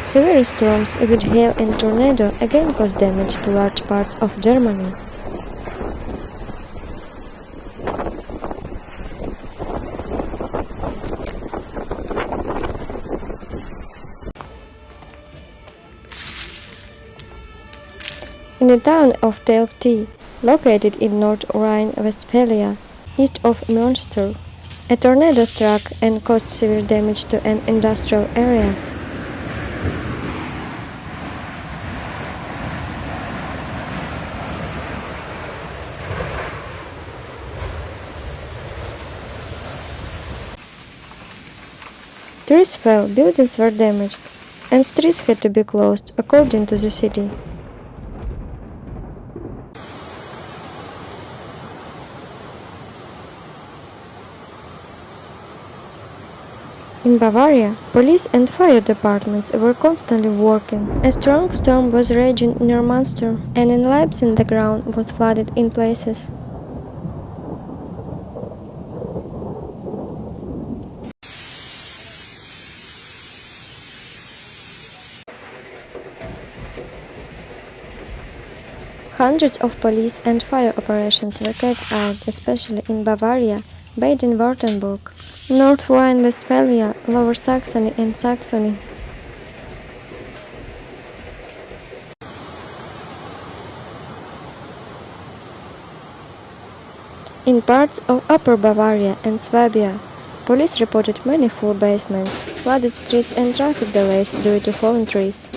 Severe storms with hail and tornado again caused damage to large parts of Germany. In the town of Telgte, located in North Rhine-Westphalia, east of Münster, a tornado struck and caused severe damage to an industrial area. Trees fell, buildings were damaged, and streets had to be closed, according to the city. In Bavaria, police and fire departments were constantly working. A strong storm was raging near Münster, and in Leipzig the ground was flooded in places. Hundreds of police and fire operations were carried out, especially in Bavaria, Baden-Württemberg, North Rhine-Westphalia, Lower Saxony and Saxony. In parts of Upper Bavaria and Swabia, police reported many full basements, flooded streets and traffic delays due to fallen trees.